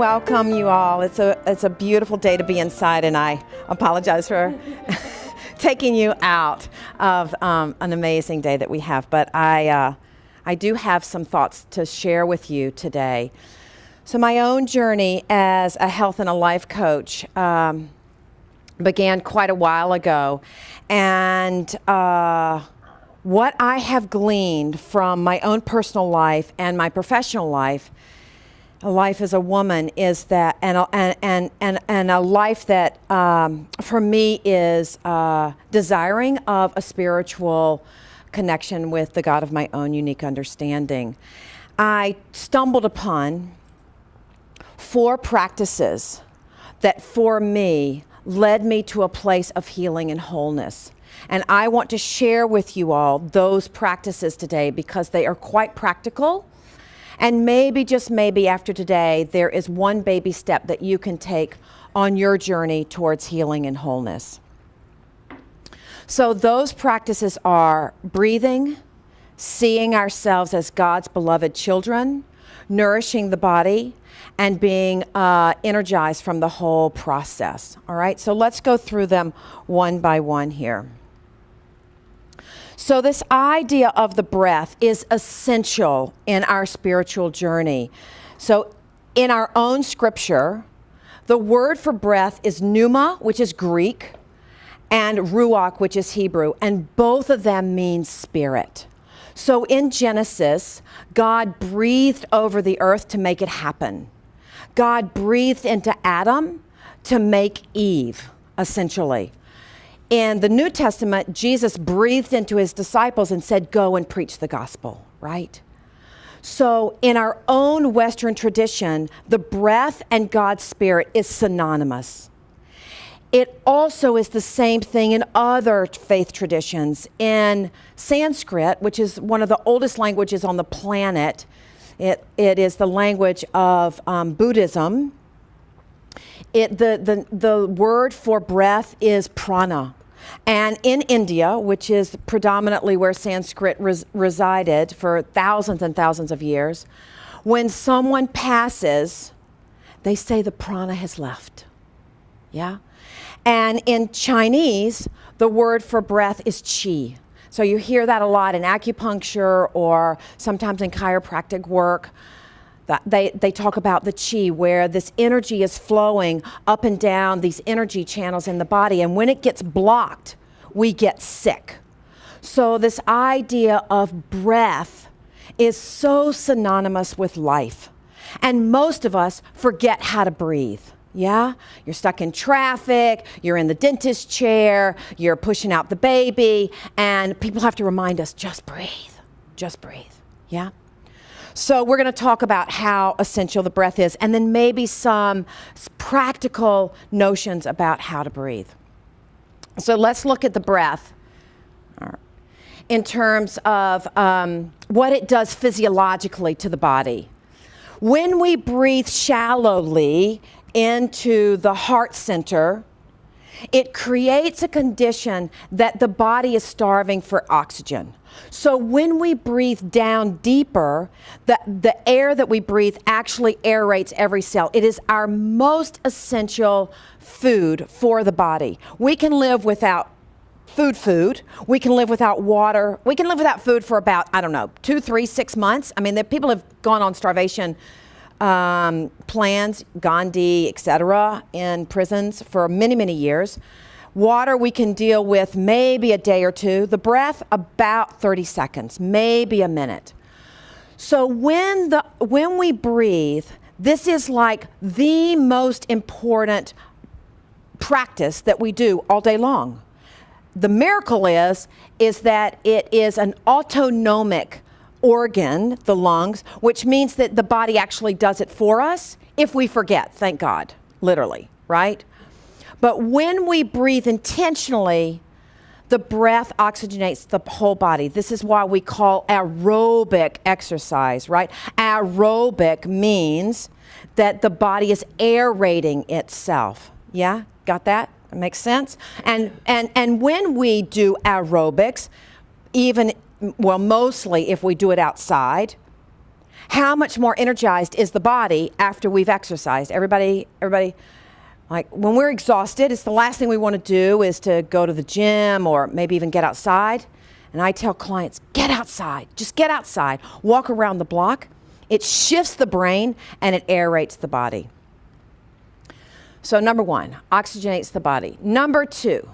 welcome you all. It's a beautiful day to be inside, and I apologize for taking you out of an amazing day that we have. But I do have some thoughts to share with you today. So my own journey as a health and a life coach began quite a while ago, and what I have gleaned from my own personal life and my professional life, a life as a woman, is that, and a life that for me is desiring of a spiritual connection with the God of my own unique understanding. I stumbled upon 4 practices that for me led me to a place of healing and wholeness. And I want to share with you all those practices today because they are quite practical. And maybe, just maybe, after today, there is one baby step that you can take on your journey towards healing and wholeness. So those practices are breathing, seeing ourselves as God's beloved children, nourishing the body, and being energized from the whole process. All right, so let's go through them one by one here. So this idea of the breath is essential in our spiritual journey. So in our own scripture, the word for breath is pneuma, which is Greek, and ruach, which is Hebrew, and both of them mean spirit. So in Genesis, God breathed over the earth to make it happen. God breathed into Adam to make Eve, essentially. In the New Testament, Jesus breathed into his disciples and said, go and preach the gospel, right? So in our own Western tradition, the breath and God's spirit is synonymous. It also is the same thing in other faith traditions. In Sanskrit, which is one of the oldest languages on the planet, it is the language of Buddhism. The word for breath is prana. And in India, which is predominantly where Sanskrit resided for thousands and thousands of years, when someone passes, they say the prana has left. Yeah? And in Chinese, the word for breath is qi. So you hear that a lot in acupuncture or sometimes in chiropractic work. They talk about the qi, where this energy is flowing up and down these energy channels in the body. And when it gets blocked, we get sick. So this idea of breath is so synonymous with life. And most of us forget how to breathe. Yeah? You're stuck in traffic, you're in the dentist chair, you're pushing out the baby, and people have to remind us, just breathe, just breathe. Yeah? So we're going to talk about how essential the breath is, and then maybe some practical notions about how to breathe. So let's look at the breath in terms of what it does physiologically to the body. When we breathe shallowly into the heart center, it creates a condition that the body is starving for oxygen. So when we breathe down deeper, the air that we breathe actually aerates every cell. It is our most essential food for the body. We can live without food. We can live without water. We can live without food for about, 2, 3, 6 months. I mean, people have gone on starvation plans, Gandhi, etc., in prisons for many, many years. Water we can deal with maybe a day or two. The breath, about 30 seconds, maybe a minute. So when we breathe, this is like the most important practice that we do all day long. The miracle is that it is an autonomic organ, the lungs, which means that the body actually does it for us if we forget, thank God, literally, right? But when we breathe intentionally, the breath oxygenates the whole body. This is why we call aerobic exercise, right? Aerobic means that the body is aerating itself. Yeah, got that? That makes sense? And when we do aerobics, mostly if we do it outside, How much more energized is the body after we've exercised? Everybody, like when we're exhausted, it's the last thing we want to do is to go to the gym or maybe even get outside. And I tell clients, get outside, just get outside, walk around the block. It shifts the brain and it aerates the body. So number 1, oxygenates the body. Number 2,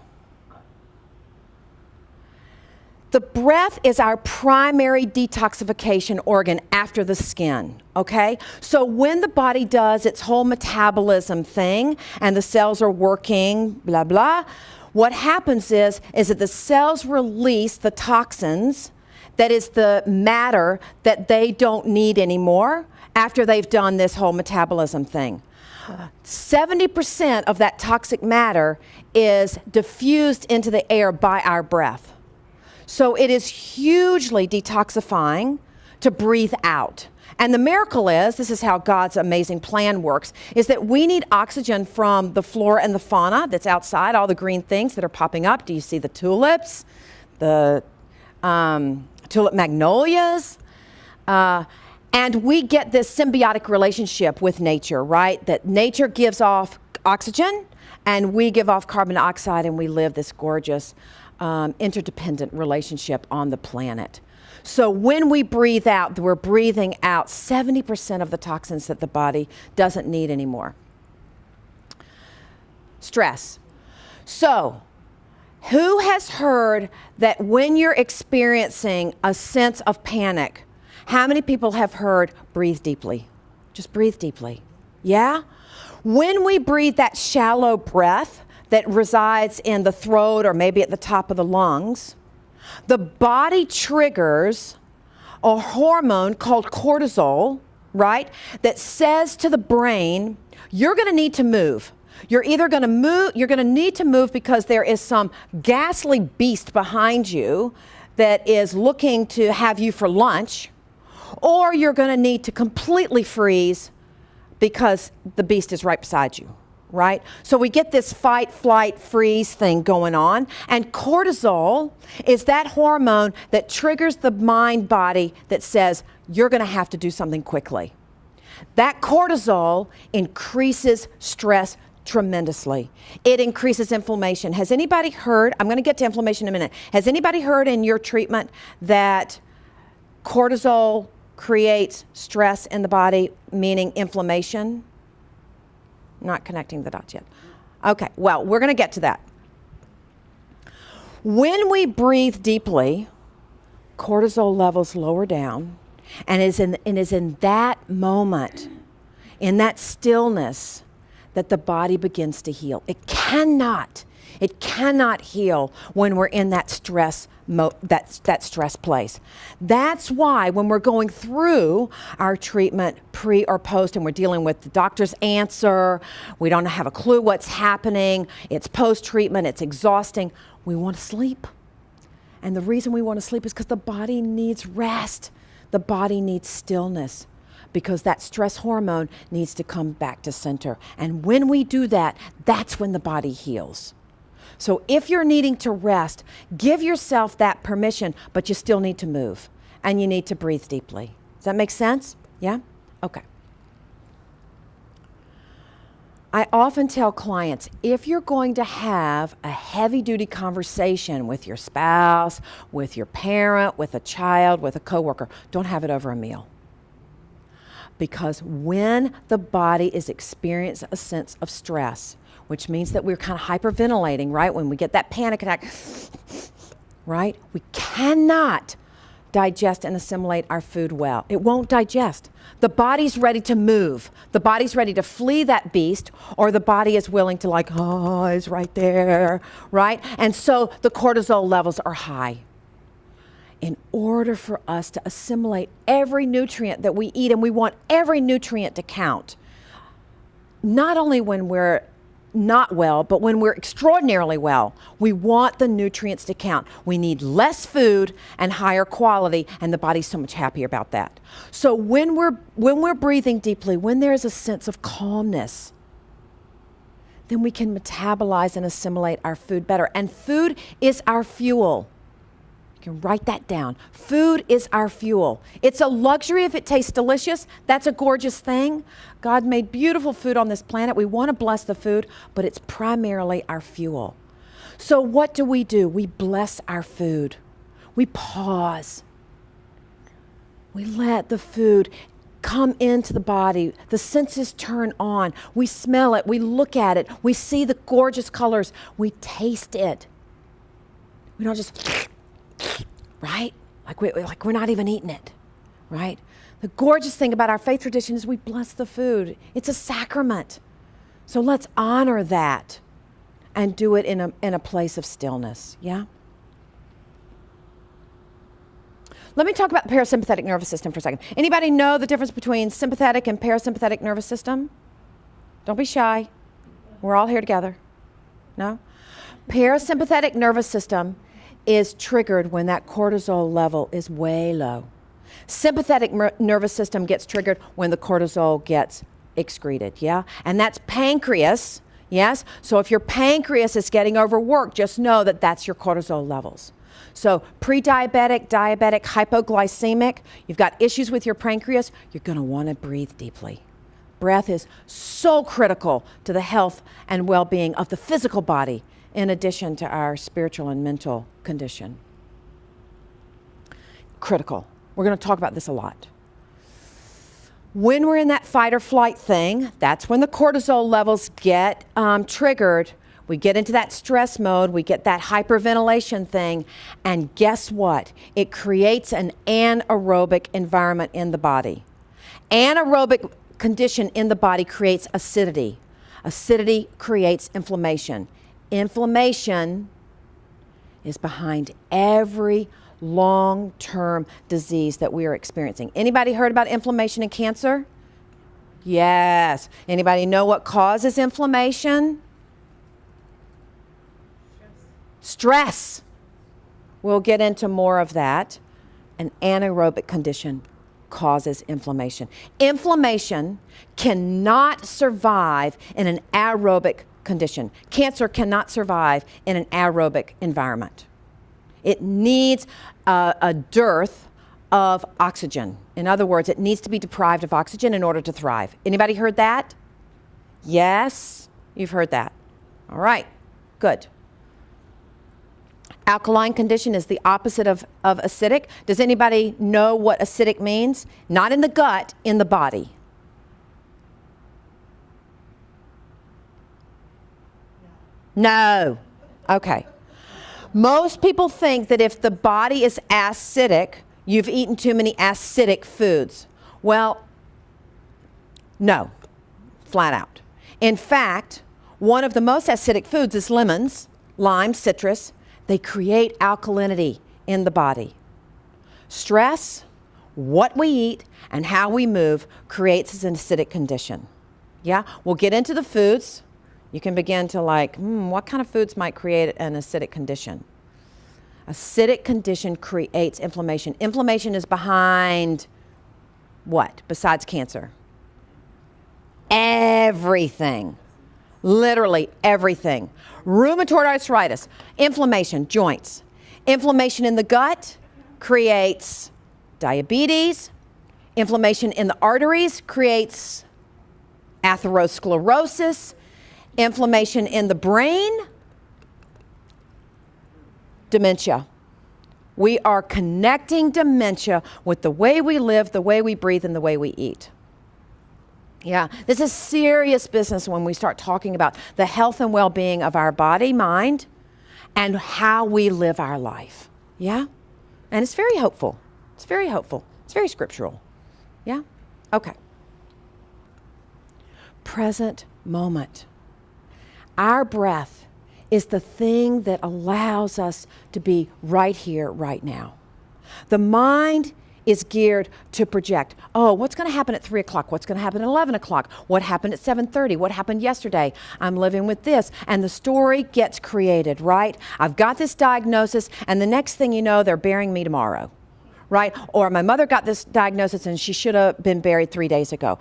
the breath is our primary detoxification organ after the skin, okay? So when the body does its whole metabolism thing and the cells are working, blah, blah, what happens is that the cells release the toxins, that is the matter that they don't need anymore after they've done this whole metabolism thing. 70% of that toxic matter is diffused into the air by our breath. So it is hugely detoxifying to breathe out. And the miracle is, this is how God's amazing plan works, is that we need oxygen from the flora and the fauna that's outside, all the green things that are popping up. Do you see the tulips, the tulip magnolias? And we get this symbiotic relationship with nature, right? That nature gives off oxygen and we give off carbon dioxide and we live this gorgeous interdependent relationship on the planet. So when we breathe out, we're breathing out 70% of the toxins that the body doesn't need anymore. Stress. So who has heard that when you're experiencing a sense of panic, how many people have heard breathe deeply? Just breathe deeply. Yeah? When we breathe that shallow breath that resides in the throat or maybe at the top of the lungs, the body triggers a hormone called cortisol, right? That says to the brain, you're going to need to move. You're either going to move, you're going to need to move because there is some ghastly beast behind you that is looking to have you for lunch, or you're going to need to completely freeze because the beast is right beside you, right? So we get this fight, flight, freeze thing going on. And cortisol is that hormone that triggers the mind body that says, you're going to have to do something quickly. That cortisol increases stress tremendously. It increases inflammation. Has anybody heard, I'm going to get to inflammation in a minute, has anybody heard in your treatment that cortisol creates stress in the body, meaning inflammation? Not connecting the dots yet. Okay, well, we're going to get to that. When we breathe deeply, cortisol levels lower down, and is in that moment, in that stillness, that the body begins to heal. It cannot heal when we're in that stress that stress place. That's why when we're going through our treatment pre or post and we're dealing with the doctor's answer, we don't have a clue what's happening, it's post-treatment, it's exhausting, we want to sleep. And the reason we want to sleep is because the body needs rest. The body needs stillness because that stress hormone needs to come back to center. And when we do that, that's when the body heals. So if you're needing to rest, give yourself that permission, but you still need to move and you need to breathe deeply. Does that make sense? Yeah? Okay. I often tell clients, if you're going to have a heavy-duty conversation with your spouse, with your parent, with a child, with a coworker, don't have it over a meal. Because when the body is experiencing a sense of stress, which means that we're kind of hyperventilating, right? When we get that panic attack, right? We cannot digest and assimilate our food well. It won't digest. The body's ready to move. The body's ready to flee that beast, or the body is willing to like, oh, it's right there, right? And so the cortisol levels are high. In order for us to assimilate every nutrient that we eat, and we want every nutrient to count, not only when we're not well, but when we're extraordinarily well, we want the nutrients to count. We need less food and higher quality, and the body's so much happier about that. So when we're breathing deeply, when there's a sense of calmness, then we can metabolize and assimilate our food better. And food is our fuel. You can write that down. Food is our fuel. It's a luxury if it tastes delicious. That's a gorgeous thing. God made beautiful food on this planet. We want to bless the food, but it's primarily our fuel. So what do? We bless our food. We pause. We let the food come into the body. The senses turn on. We smell it. We look at it. We see the gorgeous colors. We taste it. We don't just, right? Like we're not even eating it, right? The gorgeous thing about our faith tradition is we bless the food. It's a sacrament. So let's honor that and do it in a place of stillness, yeah? Let me talk about the parasympathetic nervous system for a second. Anybody know the difference between sympathetic and parasympathetic nervous system? Don't be shy. We're all here together. No? Parasympathetic nervous system is triggered when that cortisol level is way low. Sympathetic nervous system gets triggered when the cortisol gets excreted, yeah? And that's pancreas, yes? So if your pancreas is getting overworked, just know that that's your cortisol levels. So pre-diabetic, diabetic, hypoglycemic, you've got issues with your pancreas, you're going to want to breathe deeply. Breath is so critical to the health and well-being of the physical body, in addition to our spiritual and mental condition. Critical. We're going to talk about this a lot. When we're in that fight or flight thing, that's when the cortisol levels get triggered. We get into that stress mode, we get that hyperventilation thing, and guess what? It creates an anaerobic environment in the body. Anaerobic condition in the body creates acidity. Acidity creates inflammation. Inflammation is behind every long-term disease that we are experiencing. Anybody heard about inflammation and cancer? Yes. Anybody know what causes inflammation? Stress. We'll get into more of that. An anaerobic condition causes inflammation. Inflammation cannot survive in an aerobic condition. Cancer cannot survive in an aerobic environment. It needs a dearth of oxygen. In other words, it needs to be deprived of oxygen in order to thrive. Anybody heard that? Yes, you've heard that. All right, good. Alkaline condition is the opposite of acidic. Does anybody know what acidic means? Not in the gut, in the body. No. Okay. Most people think that if the body is acidic, you've eaten too many acidic foods. Well, no, flat out. In fact, one of the most acidic foods is lemons, lime, citrus. They create alkalinity in the body. Stress, what we eat, and how we move creates an acidic condition. Yeah, we'll get into the foods. You can begin to what kind of foods might create an acidic condition? Acidic condition creates inflammation. Inflammation is behind what besides cancer? Everything. Literally everything. Rheumatoid arthritis, inflammation, joints. Inflammation in the gut creates diabetes. Inflammation in the arteries creates atherosclerosis. Inflammation in the brain, dementia. We are connecting dementia with the way we live, the way we breathe, and the way we eat. Yeah, this is serious business when we start talking about the health and well-being of our body, mind, and how we live our life. Yeah? And it's very hopeful. It's very hopeful. It's very scriptural. Yeah? Okay. Present moment. Our breath is the thing that allows us to be right here, right now. The mind is geared to project, what's going to happen at 3 o'clock? What's going to happen at 11 o'clock? What happened at 7:30? What happened yesterday? I'm living with this. And the story gets created, right? I've got this diagnosis, and the next thing you know, they're burying me tomorrow, right? Or my mother got this diagnosis, and she should have been buried 3 days ago.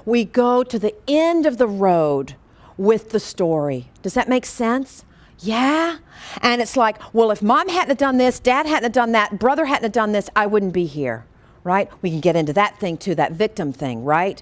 We go to the end of the road with the story. Does that make sense? Yeah. And it's like, well, if mom hadn't have done this, dad hadn't have done that, brother hadn't have done this, I wouldn't be here, right? We can get into that thing too, that victim thing, right?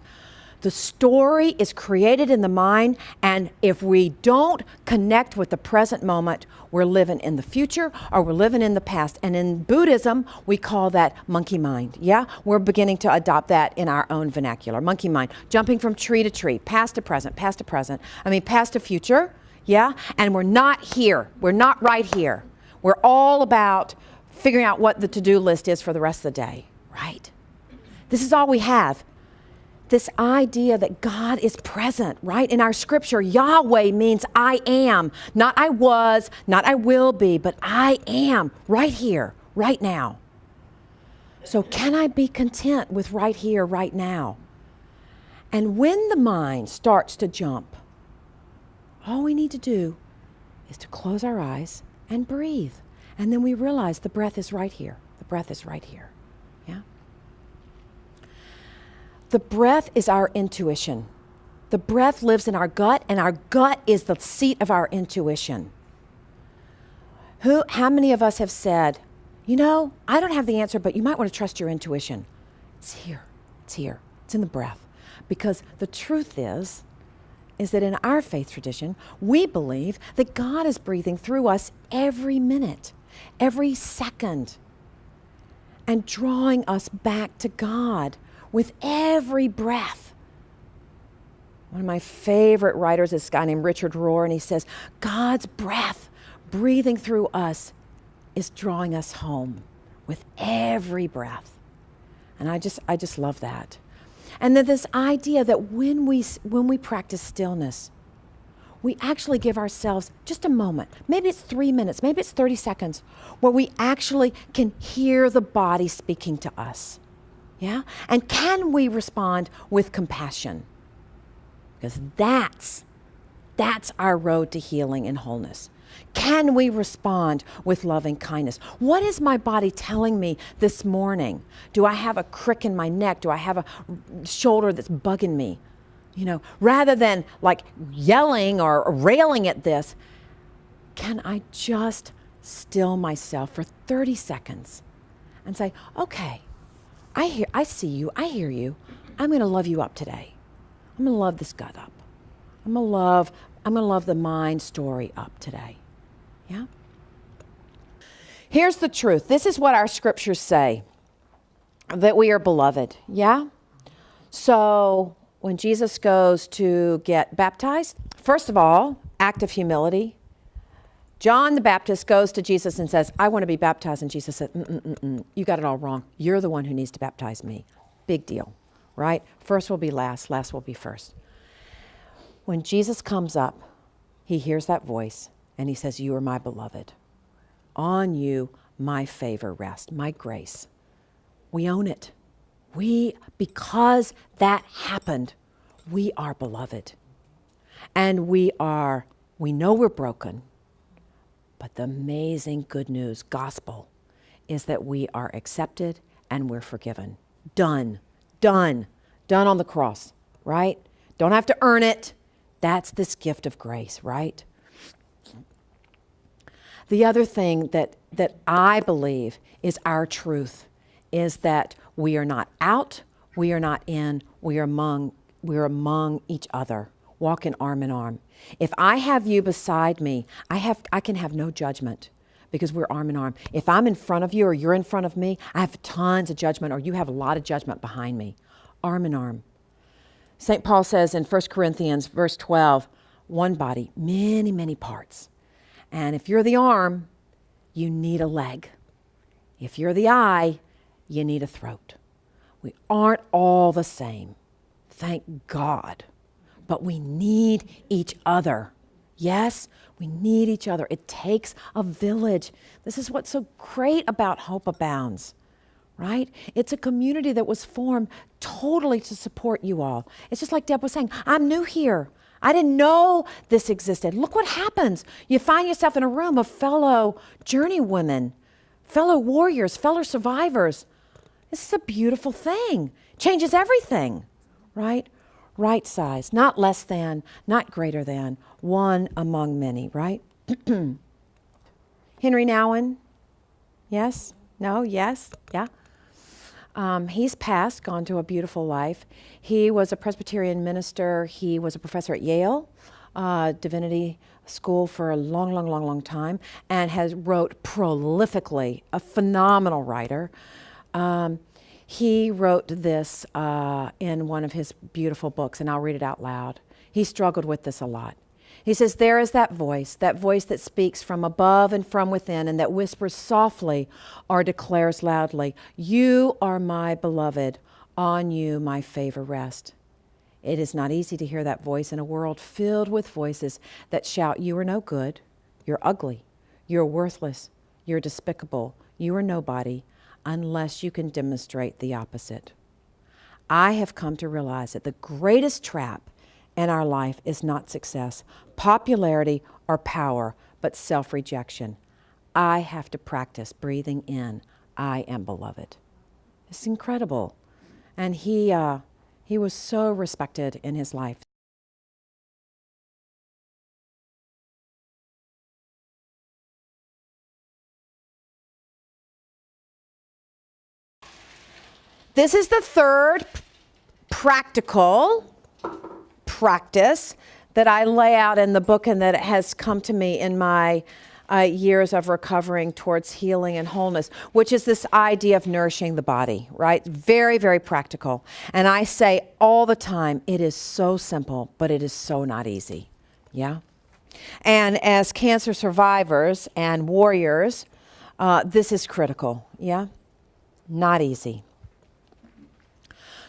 The story is created in the mind, and if we don't connect with the present moment, we're living in the future or we're living in the past. And in Buddhism, we call that monkey mind, yeah? We're beginning to adopt that in our own vernacular, monkey mind, jumping from tree to tree, past to present, past to future, yeah? And we're not here. We're not right here. We're all about figuring out what the to-do list is for the rest of the day, right? This is all we have. This idea that God is present, right? In our scripture, Yahweh means I am. Not I was, not I will be, but I am right here, right now. So can I be content with right here, right now? And when the mind starts to jump, all we need to do is to close our eyes and breathe. And then we realize the breath is right here. The breath is right here. Yeah? The breath is our intuition. The breath lives in our gut, and our gut is the seat of our intuition. How many of us have said, you know, I don't have the answer, but you might want to trust your intuition. It's here. It's here. It's in the breath. Because the truth is that in our faith tradition, we believe that God is breathing through us every minute, every second, and drawing us back to God with every breath. One of my favorite writers is this guy named Richard Rohr, and he says, God's breath breathing through us is drawing us home with every breath. And I just love that. And then this idea that when we practice stillness, we actually give ourselves just a moment. Maybe it's 3 minutes, maybe it's 30 seconds, where we actually can hear the body speaking to us. Yeah? And can we respond with compassion? Because that's our road to healing and wholeness. Can we respond with loving kindness? What is my body telling me this morning? Do I have a crick in my neck? Do I have a shoulder that's bugging me? You know, rather than like yelling or railing at this, can I just still myself for 30 seconds and say, okay, I see you, I hear you. I'm going to love you up today. I'm going to love this gut up. I'm going to love the mind story up today. Yeah? Here's the truth. This is what our scriptures say, that we are beloved. Yeah? So when Jesus goes to get baptized, first of all, act of humility. John the Baptist goes to Jesus and says, I want to be baptized. And Jesus said, you got it all wrong. You're the one who needs to baptize me. Big deal, right? First will be last, last will be first. When Jesus comes up, he hears that voice and he says, you are my beloved. On you, my favor rests, my grace. We own it. Because that happened, we are beloved. And we know we're broken. But the amazing good news, gospel, is that we are accepted and we're forgiven. Done on the cross, right? Don't have to earn it. That's this gift of grace, right? The other thing that I believe is our truth is that we are not out, we are not in, we're among each other, walking arm in arm. If I have you beside me, I can have no judgment because we're arm in arm. If I'm in front of you or you're in front of me, I have tons of judgment or you have a lot of judgment behind me. Arm in arm. St. Paul says in 1 Corinthians verse 12, one body, many, many parts. And if you're the arm, you need a leg. If you're the eye, you need a throat. We aren't all the same. Thank God. But we need each other. Yes, we need each other. It takes a village. This is what's so great about Hope Abounds, right? It's a community that was formed totally to support you all. It's just like Deb was saying, I'm new here. I didn't know this existed. Look what happens. You find yourself in a room of fellow journeywomen, fellow warriors, fellow survivors. This is a beautiful thing. Changes everything, right? Right size, not less than, not greater than, one among many, right? Henry Nouwen? Yes? No? Yes? Yeah? He's passed, gone to a beautiful life. He was a Presbyterian minister. He was a professor at Yale Divinity School for a long time, and has wrote prolifically, a phenomenal writer. He wrote this in one of his beautiful books, and I'll read it out loud. He struggled with this a lot. He says, there is that voice that speaks from above and from within, and that whispers softly or declares loudly, you are my beloved, on you my favor rest. It is not easy to hear that voice in a world filled with voices that shout, you are no good, you're ugly, you're worthless, you're despicable, you are nobody, unless you can demonstrate the opposite. I have come to realize that the greatest trap in our life is not success, popularity, or power, but self-rejection. I have to practice breathing in, I am beloved. It's incredible. And he was so respected in his life. This is the third practical practice that I lay out in the book, and that has come to me in my years of recovering towards healing and wholeness, which is this idea of nourishing the body, right? Very, very practical. And I say all the time, it is so simple, but it is so not easy. Yeah? And as cancer survivors and warriors, this is critical. Yeah? Not easy.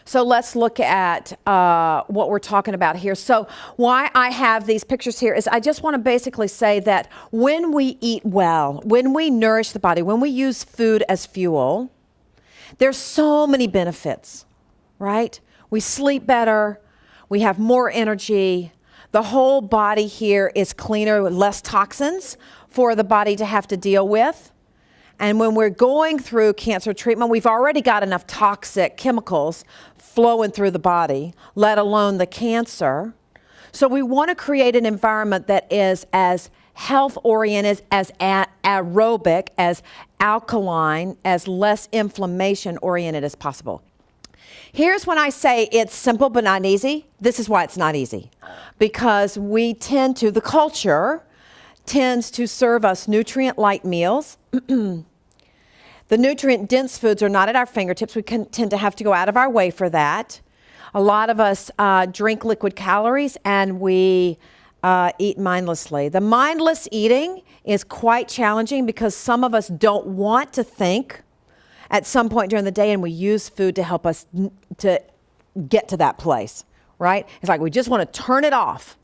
So let's look at what we're talking about here. So why I have these pictures here is I just want to basically say that when we eat well, when we nourish the body, when we use food as fuel, there's so many benefits, right? We sleep better, we have more energy, the whole body here is cleaner with less toxins for the body to have to deal with. And when we're going through cancer treatment, we've already got enough toxic chemicals flowing through the body, let alone the cancer. So we want to create an environment that is as health-oriented, as aerobic, as alkaline, as less inflammation-oriented as possible. Here's when I say it's simple but not easy. This is why it's not easy. Because the culture tends to serve us nutrient-light meals. The nutrient-dense foods are not at our fingertips. We tend to have to go out of our way for that. A lot of us drink liquid calories, and we eat mindlessly. The mindless eating is quite challenging because some of us don't want to think at some point during the day, and we use food to help us to get to that place, right? It's like we just want to turn it off.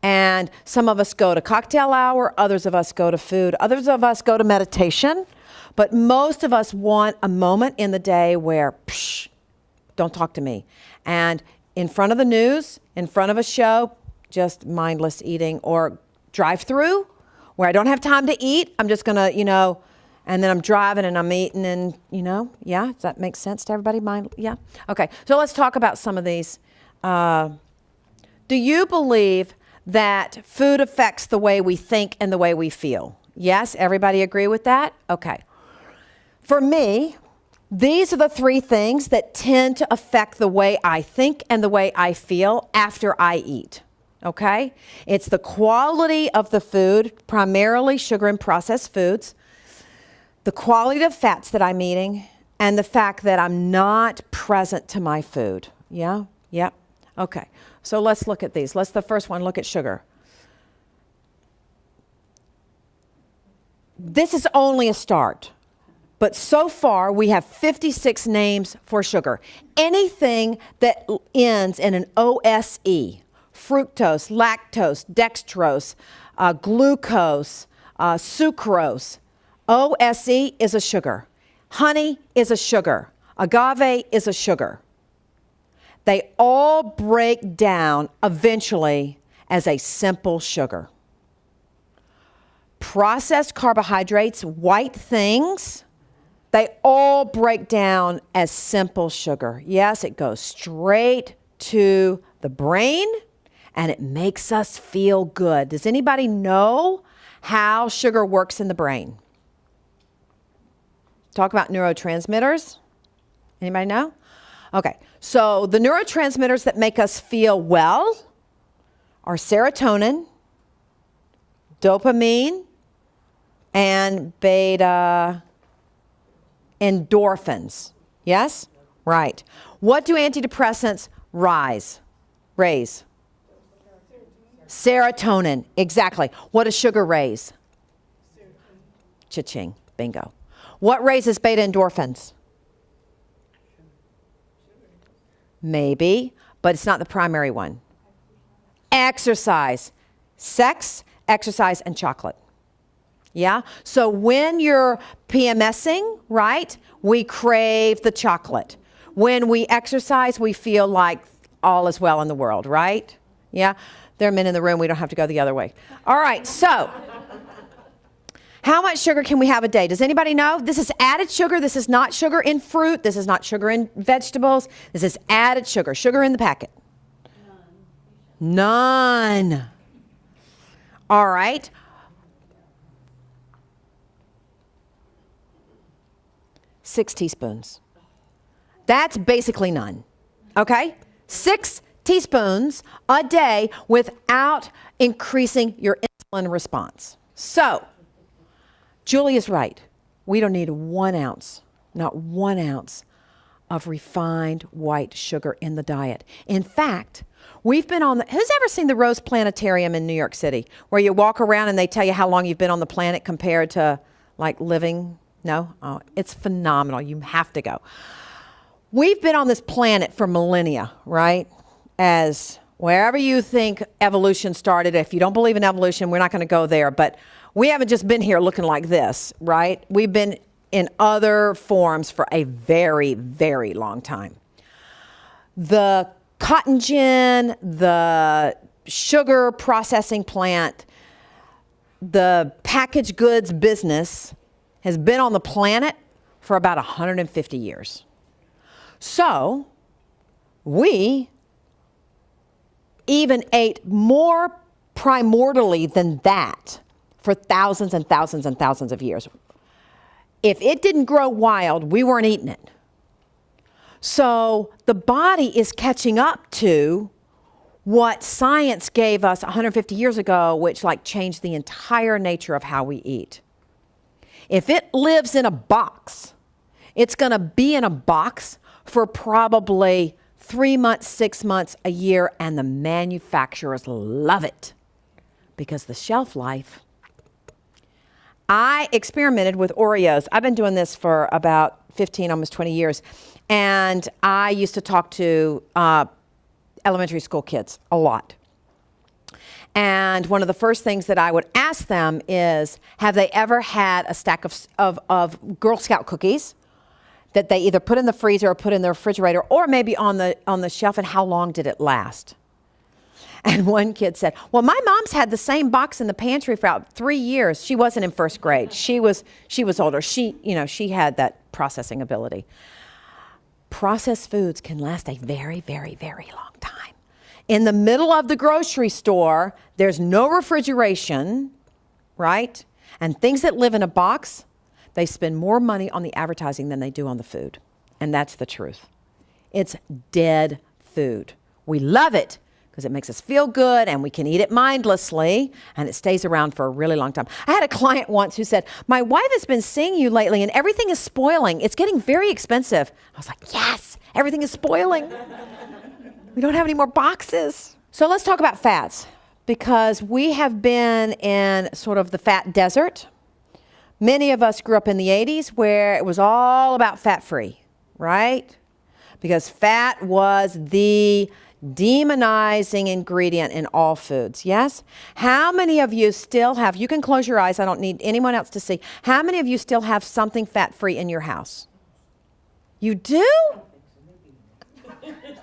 And some of us go to cocktail hour, others of us go to food, others of us go to meditation. But most of us want a moment in the day where, don't talk to me. And in front of the news, in front of a show, just mindless eating, or drive-through, where I don't have time to eat. I'm just going to, and then I'm driving and I'm eating and, yeah, does that make sense to everybody? Yeah? Okay, so let's talk about some of these. Do you believe that food affects the way we think and the way we feel? Yes, everybody agree with that? Okay. For me, these are the three things that tend to affect the way I think and the way I feel after I eat. Okay? It's the quality of the food, primarily sugar and processed foods, the quality of fats that I'm eating, and the fact that I'm not present to my food. Yeah? Yep. Okay. So let's look at these. Let's the first one look at sugar. This is only a start. But so far, we have 56 names for sugar. Anything that ends in an OSE, fructose, lactose, dextrose, glucose, sucrose, OSE is a sugar. Honey is a sugar. Agave is a sugar. They all break down eventually as a simple sugar. Processed carbohydrates, white things, they all break down as simple sugar. Yes, it goes straight to the brain and it makes us feel good. Does anybody know how sugar works in the brain? Talk about neurotransmitters. Anybody know? Okay, so the neurotransmitters that make us feel well are serotonin, dopamine, and beta endorphins. Yes? Right. What do antidepressants raise? Serotonin. Exactly. What does sugar raise? Cha-ching. Bingo. What raises beta endorphins? Maybe, but it's not the primary one. Exercise. Sex, exercise, and chocolate. Yeah? So when you're PMSing, right, we crave the chocolate. When we exercise, we feel like all is well in the world, right? Yeah? There are men in the room. We don't have to go the other way. All right, so how much sugar can we have a day? Does anybody know? This is added sugar. This is not sugar in fruit. This is not sugar in vegetables. This is added sugar. Sugar in the packet. None. All right. Six teaspoons. That's basically none. Okay? 6 teaspoons a day without increasing your insulin response. So, Julie is right. We don't need 1 ounce, not 1 ounce of refined white sugar in the diet. In fact, we've been on who's ever seen the Rose Planetarium in New York City, where you walk around and they tell you how long you've been on the planet compared to like living? No? Oh, it's phenomenal. You have to go. We've been on this planet for millennia, right? As wherever you think evolution started, if you don't believe in evolution, we're not going to go there. But we haven't just been here looking like this, right? We've been in other forms for a very, very long time. The cotton gin, the sugar processing plant, the packaged goods business has been on the planet for about 150 years. So, we even ate more primordially than that for thousands and thousands and thousands of years. If it didn't grow wild, we weren't eating it. So, the body is catching up to what science gave us 150 years ago, which like changed the entire nature of how we eat. If it lives in a box, it's going to be in a box for probably 3 months, 6 months, a year, and the manufacturers love it because the shelf life. I experimented with Oreos. I've been doing this for about 15, almost 20 years, and I used to talk to elementary school kids a lot. And one of the first things that I would ask them is, have they ever had a stack of Girl Scout cookies that they either put in the freezer or put in the refrigerator or maybe on the shelf, and how long did it last? And one kid said, well, my mom's had the same box in the pantry for about 3 years. She wasn't in first grade. She was older. She had that processing ability. Processed foods can last a very, very, very long time. In the middle of the grocery store, there's no refrigeration, right? And things that live in a box, they spend more money on the advertising than they do on the food. And that's the truth. It's dead food. We love it because it makes us feel good and we can eat it mindlessly and it stays around for a really long time. I had a client once who said, my wife has been seeing you lately and everything is spoiling. It's getting very expensive. I was like, yes, everything is spoiling. We don't have any more boxes. So let's talk about fats, because we have been in sort of the fat desert. Many of us grew up in the 80s where it was all about fat-free, right? Because fat was the demonizing ingredient in all foods, yes? How many of you still have, you can close your eyes, I don't need anyone else to see. How many of you still have something fat-free in your house? You do?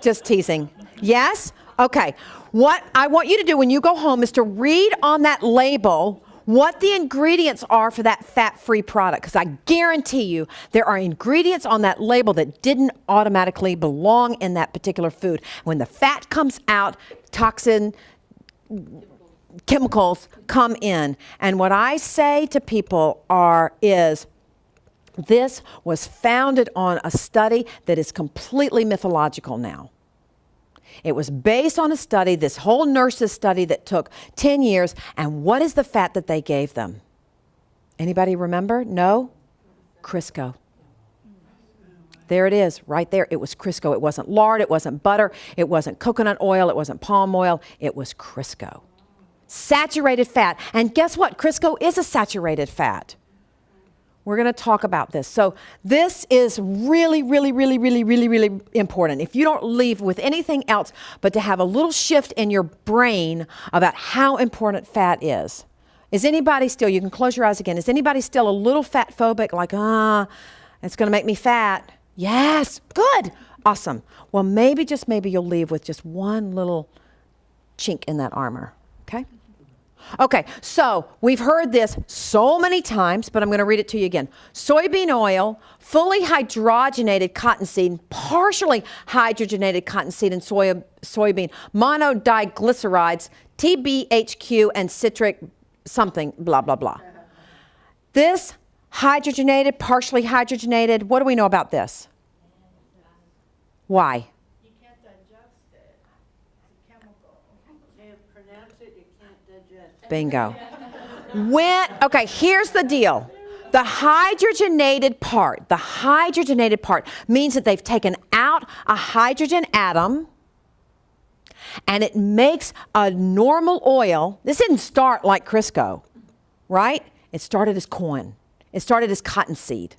Just teasing. Yes? Okay. What I want you to do when you go home is to read on that label what the ingredients are for that fat-free product, because I guarantee you there are ingredients on that label that didn't automatically belong in that particular food. When the fat comes out, toxin, chemicals come in. And what I say to people is this was founded on a study that is completely mythological now. It was based on a study, this whole nurses study that took 10 years. And what is the fat that they gave them? Anybody remember? No? Crisco. There it is, right there. It was Crisco. It wasn't lard. It wasn't butter. It wasn't coconut oil. It wasn't palm oil. It was Crisco. Saturated fat. And guess what? Crisco is a saturated fat. We're going to talk about this. So this is really, really, really, really, really, really important. If you don't leave with anything else but to have a little shift in your brain about how important fat is. Is anybody still, you can close your eyes again, is anybody still a little fat phobic, like, it's going to make me fat? Yes, good, awesome. Well, maybe, just maybe you'll leave with just one little chink in that armor, okay? Okay, so we've heard this so many times, but I'm going to read it to you again. Soybean oil, fully hydrogenated cottonseed, partially hydrogenated cottonseed and soybean, monodiglycerides, TBHQ, and citric something, blah, blah, blah. This hydrogenated, partially hydrogenated, what do we know about this? Why? You can't digest it. It's a chemical. You can't pronounce it, you can't digest it. Bingo. Okay, here's the deal. The hydrogenated part means that they've taken out a hydrogen atom and it makes a normal oil. This didn't start like Crisco, right? It started as corn. It started as cottonseed.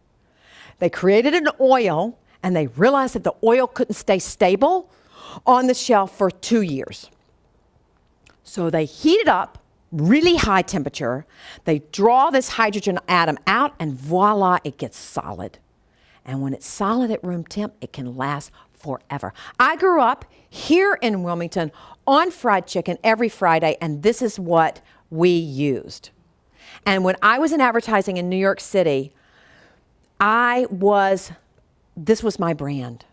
They created an oil and they realized that the oil couldn't stay stable on the shelf for 2 years. So they heat it up, really high temperature. They draw this hydrogen atom out and voila, it gets solid. And when it's solid at room temp, it can last forever. I grew up here in Wilmington on fried chicken every Friday, and this is what we used. And when I was in advertising in New York City, this was my brand.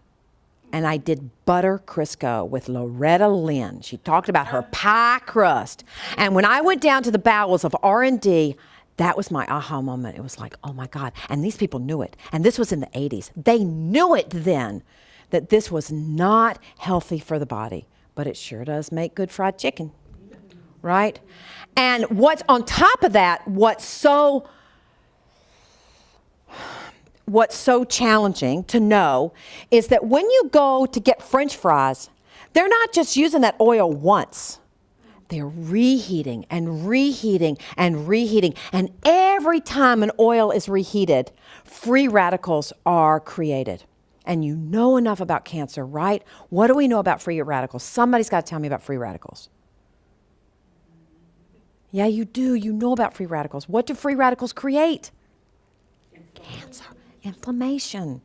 And I did butter Crisco with Loretta Lynn. She talked about her pie crust. And when I went down to the bowels of R&D, that was my aha moment. It was like, oh my God. And these people knew it. And this was in the 80s. They knew it then that this was not healthy for the body. But it sure does make good fried chicken, right? And what's on top of that, what's so challenging to know is that when you go to get French fries, they're not just using that oil once. They're reheating and reheating and reheating. And every time an oil is reheated, free radicals are created. And you know enough about cancer, right? What do we know about free radicals? Somebody's got to tell me about free radicals. Yeah, you do. You know about free radicals. What do free radicals create? Cancer. Inflammation.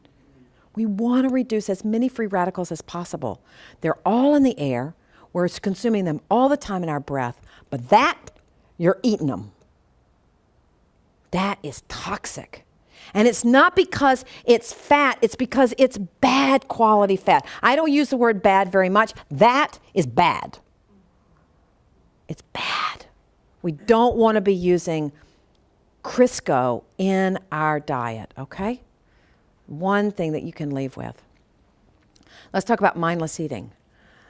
We want to reduce as many free radicals as possible. They're all in the air. We're consuming them all the time in our breath. But you're eating them. That is toxic. And it's not because it's fat. It's because it's bad quality fat. I don't use the word bad very much. That is bad. It's bad. We don't want to be using Crisco in our diet, okay? One thing that you can leave with. Let's talk about mindless eating.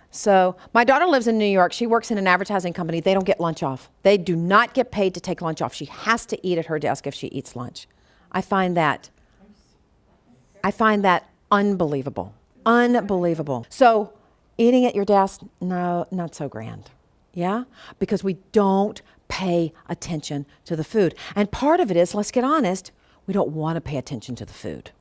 So my daughter lives in New York. She works in an advertising company. They don't get lunch off. They do not get paid to take lunch off. She has to eat at her desk if she eats lunch. I find that unbelievable. Unbelievable. So eating at your desk, no, not so grand. Yeah? Because we don't pay attention to the food. And part of it is, let's get honest, we don't want to pay attention to the food,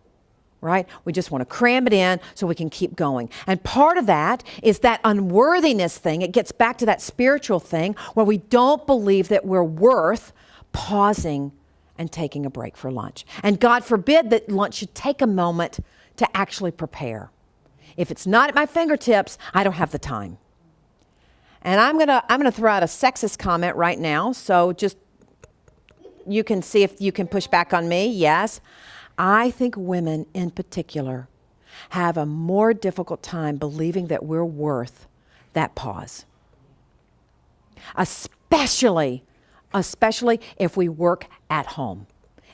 right? We just want to cram it in so we can keep going. And part of that is that unworthiness thing. It gets back to that spiritual thing where we don't believe that we're worth pausing and taking a break for lunch. And God forbid that lunch should take a moment to actually prepare. If it's not at my fingertips, I don't have the time. And I'm gonna throw out a sexist comment right now, so just you can see if you can push back on me. Yes, I think women in particular have a more difficult time believing that we're worth that pause. especially if we work at home.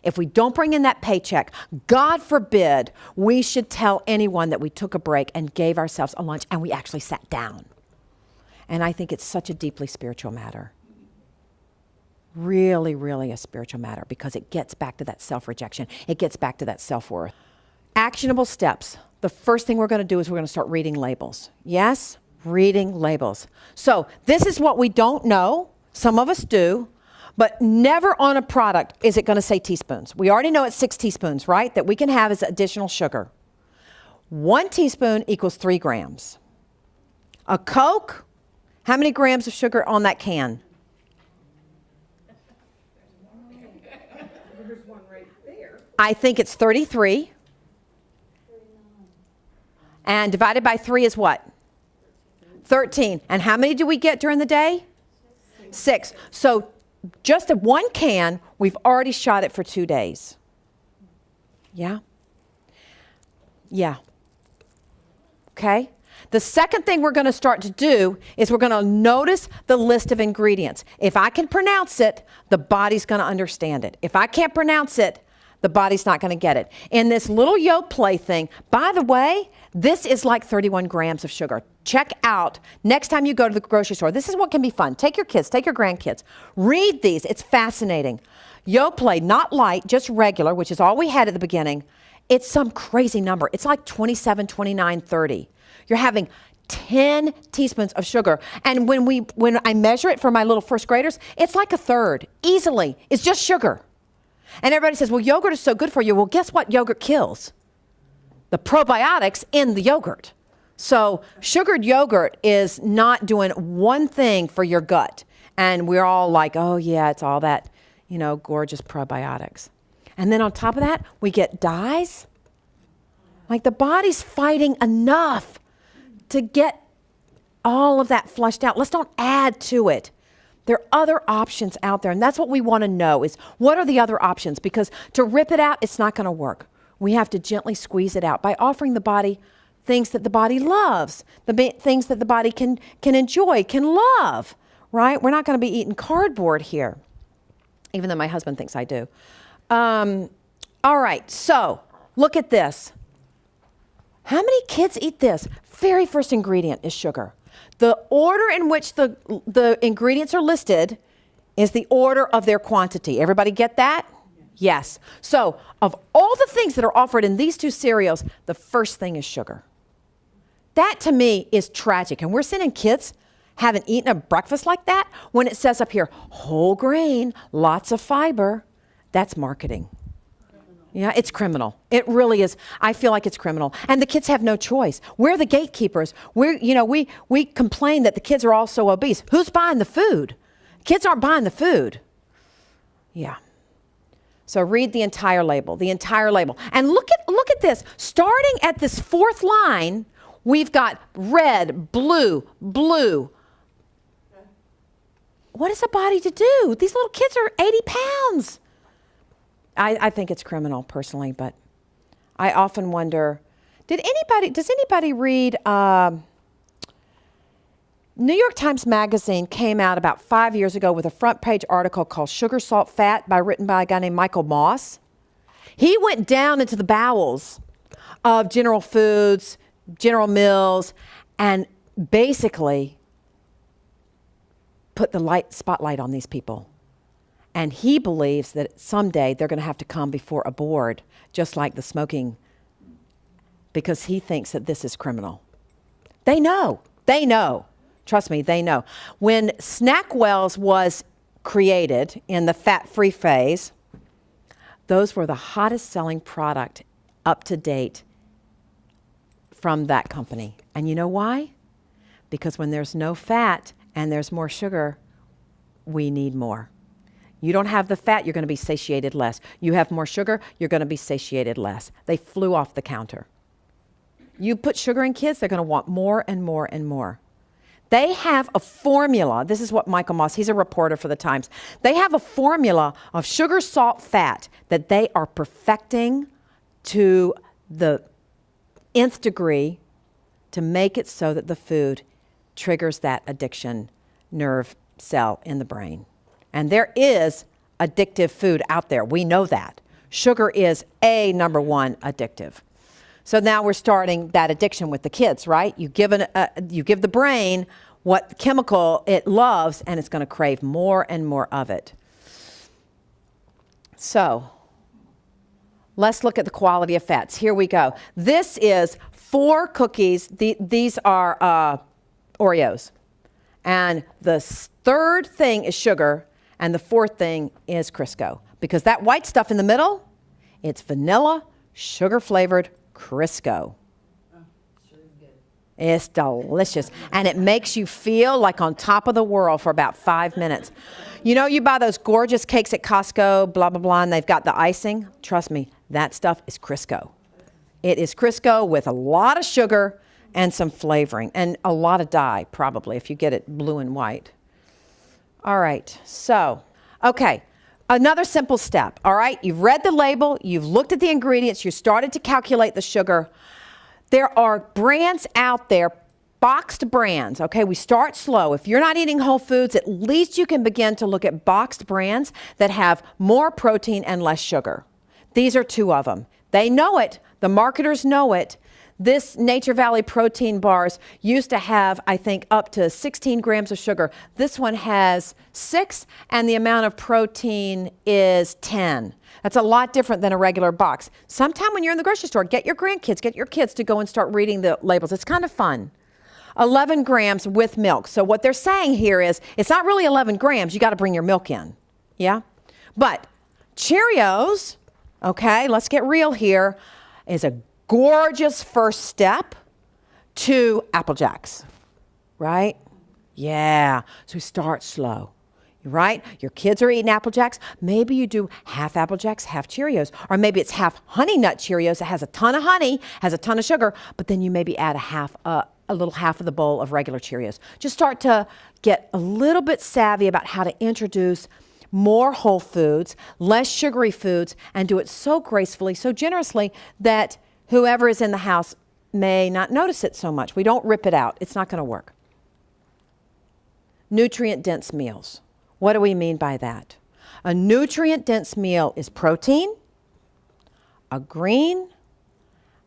If we don't bring in that paycheck, God forbid, we should tell anyone that we took a break and gave ourselves a lunch and we actually sat down. And I think it's such a deeply spiritual matter. Really, really a spiritual matter because it gets back to that self-rejection. It gets back to that self-worth. Actionable steps. The first thing we're going to do is we're going to start reading labels. Yes? Reading labels. So this is what we don't know. Some of us do. But never on a product is it going to say teaspoons. We already know it's 6 teaspoons, right? That we can have as additional sugar. 1 teaspoon equals 3 grams. A Coke, how many grams of sugar on that can? There's one right there. I think it's 33. And divided by 3 is what? 13. And how many do we get during the day? 6. So just at 1 can, we've already shot it for 2 days. Yeah? Yeah. Okay? The second thing we're going to start to do is we're going to notice the list of ingredients. If I can pronounce it, the body's going to understand it. If I can't pronounce it, the body's not going to get it. In this little Yoplait thing, by the way, this is like 31 grams of sugar. Check out, next time you go to the grocery store, this is what can be fun. Take your kids, take your grandkids. Read these. It's fascinating. Yoplait, not light, just regular, which is all we had at the beginning. It's some crazy number. It's like 27, 29, 30. You're having 10 teaspoons of sugar. And when I measure it for my little first graders, it's like a third, easily. It's just sugar. And everybody says, well, yogurt is so good for you. Well, guess what yogurt kills? The probiotics in the yogurt. So sugared yogurt is not doing one thing for your gut. And we're all like, oh, yeah, it's all that, gorgeous probiotics. And then on top of that, we get dyes. Like the body's fighting enough to get all of that flushed out. Let's don't add to it. There are other options out there, and that's what we want to know is what are the other options? Because to rip it out, it's not going to work. We have to gently squeeze it out by offering the body things that the body loves, things that the body can enjoy, can love, right? We're not going to be eating cardboard here, even though my husband thinks I do. All right, so look at this. How many kids eat this? Very first ingredient is sugar. The order in which the ingredients are listed is the order of their quantity. Everybody get that? Yes. So of all the things that are offered in these 2 cereals, the first thing is sugar. That to me is tragic. And we're sending kids haven't eaten a breakfast like that when it says up here, whole grain, lots of fiber. That's marketing. Yeah, it's criminal. It really is. I feel like it's criminal. And the kids have no choice. We're the gatekeepers. We complain that the kids are all so obese. Who's buying the food? Kids aren't buying the food. Yeah. So read the entire label, And look at this. Starting at this 4th line, we've got red, blue. What is the body to do? These little kids are 80 pounds. I think it's criminal personally, but I often wonder, does anybody read, New York Times Magazine came out about 5 years ago with a front page article called Sugar, Salt, Fat written by a guy named Michael Moss. He went down into the bowels of General Foods, General Mills, and basically put the spotlight on these people. And he believes that someday they're going to have to come before a board, just like the smoking, because he thinks that this is criminal. They know. Trust me, they know. When Snackwells was created in the fat-free phase, those were the hottest selling product up to date from that company. And you know why? Because when there's no fat and there's more sugar, we need more. You don't have the fat, you're going to be satiated less. You have more sugar, you're going to be satiated less. They flew off the counter. You put sugar in kids, they're going to want more and more and more. They have a formula. This is what Michael Moss, he's a reporter for the Times. They have a formula of sugar, salt, fat that they are perfecting to the nth degree to make it so that the food triggers that addiction nerve cell in the brain. And there is addictive food out there. We know that. Sugar is number one addictive. So now we're starting that addiction with the kids, right? You give the brain what chemical it loves, and it's going to crave more and more of it. So let's look at the quality of fats. Here we go. This is 4 cookies. These are Oreos. And the third thing is sugar, and the fourth thing is Crisco. Because that white stuff in the middle, it's vanilla, sugar-flavored Crisco. It's delicious. And it makes you feel like on top of the world for about 5 minutes. You know, you buy those gorgeous cakes at Costco, blah, blah, blah, and they've got the icing. Trust me, that stuff is Crisco. It is Crisco with a lot of sugar and some flavoring, and a lot of dye, probably, if you get it blue and white. All right, so, okay, another simple step, all right? You've read the label, you've looked at the ingredients, you started to calculate the sugar. There are brands out there, boxed brands, okay? We start slow. If you're not eating whole foods, at least you can begin to look at boxed brands that have more protein and less sugar. These are 2 of them. They know it. The marketers know it. This Nature Valley protein bars used to have, I think, up to 16 grams of sugar. This one has 6, and the amount of protein is 10. That's a lot different than a regular box. Sometime when you're in the grocery store, get your grandkids, get your kids to go and start reading the labels. It's kind of fun. 11 grams with milk. So what they're saying here is, it's not really 11 grams. You got to bring your milk in. Yeah? But Cheerios, okay, let's get real here, is a gorgeous first step to Apple Jacks, right? Yeah, so start slow, right? Your kids are eating Apple Jacks. Maybe you do half Apple Jacks, half Cheerios, or maybe it's half Honey Nut Cheerios that has a ton of honey, has a ton of sugar, but then you maybe add a little half of the bowl of regular Cheerios. Just start to get a little bit savvy about how to introduce more whole foods, less sugary foods, and do it so gracefully, so generously that whoever is in the house may not notice it so much. We don't rip it out. It's not going to work. Nutrient-dense meals. What do we mean by that? A nutrient-dense meal is protein, a green,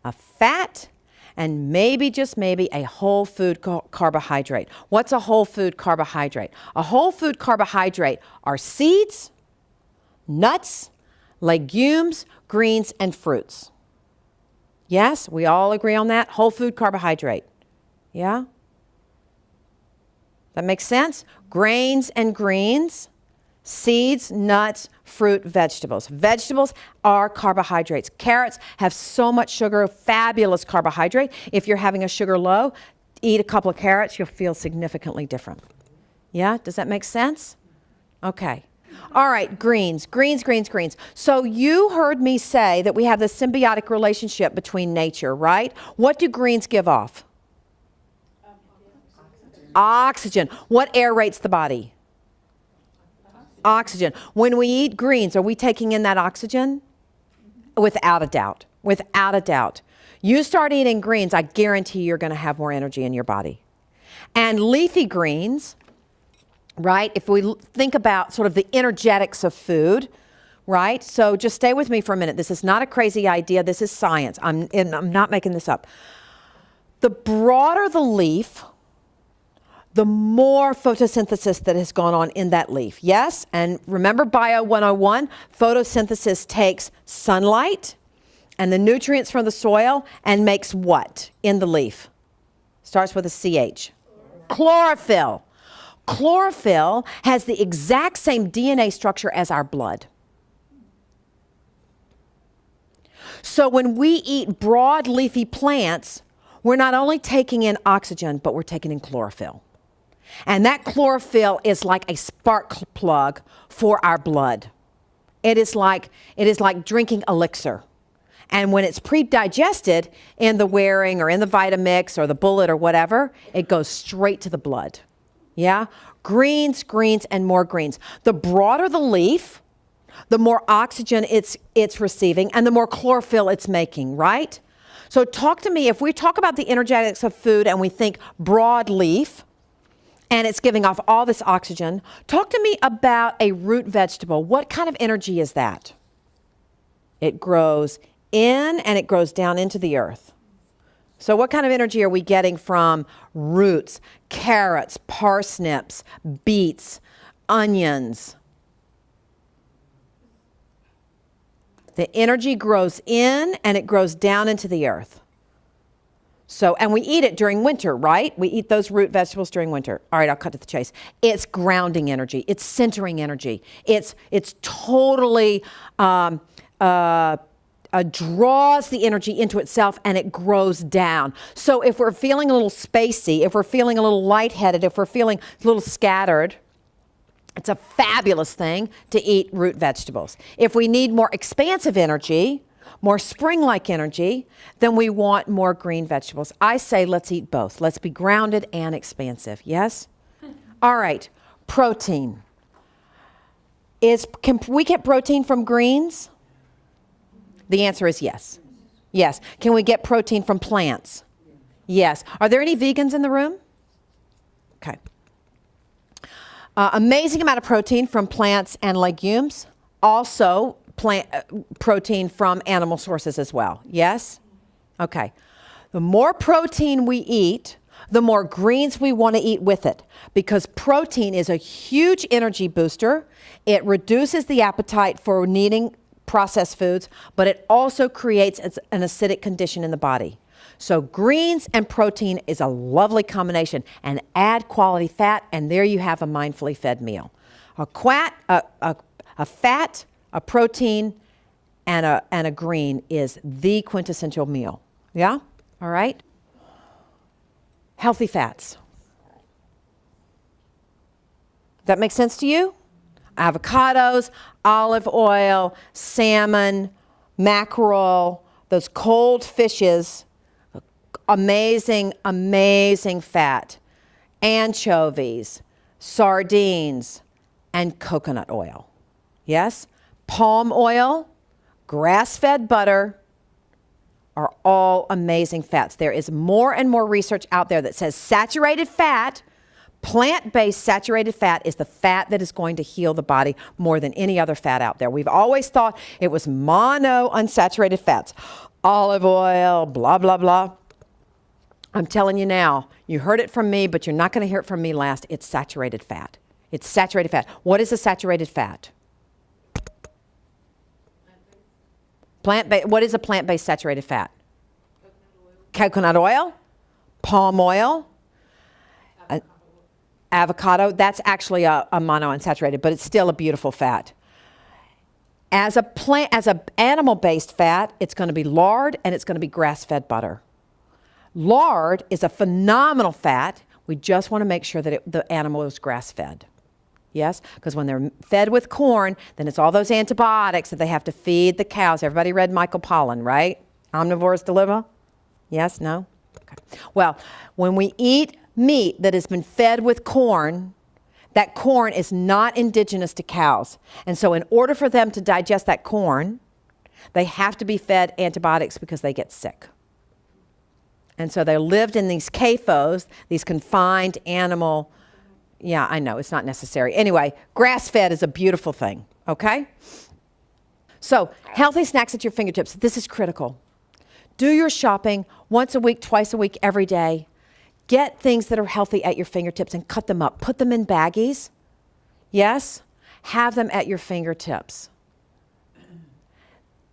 a fat, and maybe, just maybe, a whole food carbohydrate. What's a whole food carbohydrate? A whole food carbohydrate are seeds, nuts, legumes, greens, and fruits. Yes, we all agree on that? Whole food carbohydrate. Yeah? That makes sense? Grains and greens, seeds, nuts, fruit, vegetables. Vegetables are carbohydrates. Carrots have so much sugar, fabulous carbohydrate. If you're having a sugar low, eat a couple of carrots, you'll feel significantly different. Yeah? Does that make sense? Okay. All right, greens. So you heard me say that we have this symbiotic relationship between nature, right? What do greens give off? Oxygen. What aerates the body? Oxygen. When we eat greens, are we taking in that oxygen? Without a doubt. Without a doubt. You start eating greens, I guarantee you're going to have more energy in your body. And leafy greens, right? If we think about sort of the energetics of food, right? So just stay with me for a minute. This is not a crazy idea. This is science. I'm not making this up. The broader the leaf, the more photosynthesis that has gone on in that leaf. Yes? And remember Bio 101, photosynthesis takes sunlight and the nutrients from the soil and makes what in the leaf? Starts with a CH. Chlorophyll. Chlorophyll has the exact same DNA structure as our blood. So when we eat broad leafy plants, we're not only taking in oxygen, but we're taking in chlorophyll. And that chlorophyll is like a spark plug for our blood. It is like drinking elixir. And when it's pre-digested in the Waring or in the Vitamix or the Bullet or whatever, it goes straight to the blood. Yeah? Greens, and more greens. The broader the leaf, the more oxygen it's receiving and the more chlorophyll it's making, right? So talk to me, if we talk about the energetics of food and we think broad leaf, and it's giving off all this oxygen. Talk to me about a root vegetable. What kind of energy is that? It grows in and it grows down into the earth. So what kind of energy are we getting from roots, carrots, parsnips, beets, onions? The energy grows in and it grows down into the earth. So, and we eat it during winter, right? We eat those root vegetables during winter. All right, I'll cut to the chase. It's grounding energy. It's centering energy. It's totally draws the energy into itself and it grows down. So if we're feeling a little spacey, if we're feeling a little lightheaded, if we're feeling a little scattered, it's a fabulous thing to eat root vegetables. If we need more expansive energy, more spring-like energy, then we want more green vegetables. I say let's eat both. Let's be grounded and expansive. Yes? All right. Protein. Can we get protein from greens? The answer is yes. Yes. Can we get protein from plants? Yes. Are there any vegans in the room? Okay. Amazing amount of protein from plants and legumes. Also, protein from animal sources as well. Yes? Okay. The more protein we eat, the more greens we want to eat with it, because protein is a huge energy booster. It reduces the appetite for needing processed foods, but it also creates an acidic condition in the body. So greens and protein is a lovely combination, and add quality fat, and there you have a mindfully fed meal. A fat, a protein, and a green is the quintessential meal. Yeah? All right? Healthy fats. That make sense to you? Avocados, olive oil, salmon, mackerel, those cold fishes, amazing, amazing fat. Anchovies, sardines, and coconut oil. Yes? Palm oil, grass-fed butter are all amazing fats. There is more and more research out there that says saturated fat, plant-based saturated fat, is the fat that is going to heal the body more than any other fat out there. We've always thought it was monounsaturated fats. Olive oil, blah, blah, blah. I'm telling you now, you heard it from me, but you're not going to hear it from me last. It's saturated fat. It's saturated fat. What is a saturated fat? Plant-based. What is a plant-based saturated fat? Coconut oil, palm oil, avocado. That's actually a monounsaturated, but it's still a beautiful fat. As an animal-based fat, it's going to be lard and it's going to be grass-fed butter. Lard is a phenomenal fat. We just want to make sure that the animal is grass-fed. Yes? Because when they're fed with corn, then it's all those antibiotics that they have to feed the cows. Everybody read Michael Pollan, right? Omnivore's Dilemma? Yes? No? Okay. Well, when we eat meat that has been fed with corn, that corn is not indigenous to cows. And so in order for them to digest that corn, they have to be fed antibiotics because they get sick. And so they lived in these CAFOs, these confined animal. Yeah, I know, it's not necessary. Anyway, grass-fed is a beautiful thing, okay? So, healthy snacks at your fingertips. This is critical. Do your shopping once a week, twice a week, every day. Get things that are healthy at your fingertips and cut them up. Put them in baggies. Yes? Have them at your fingertips.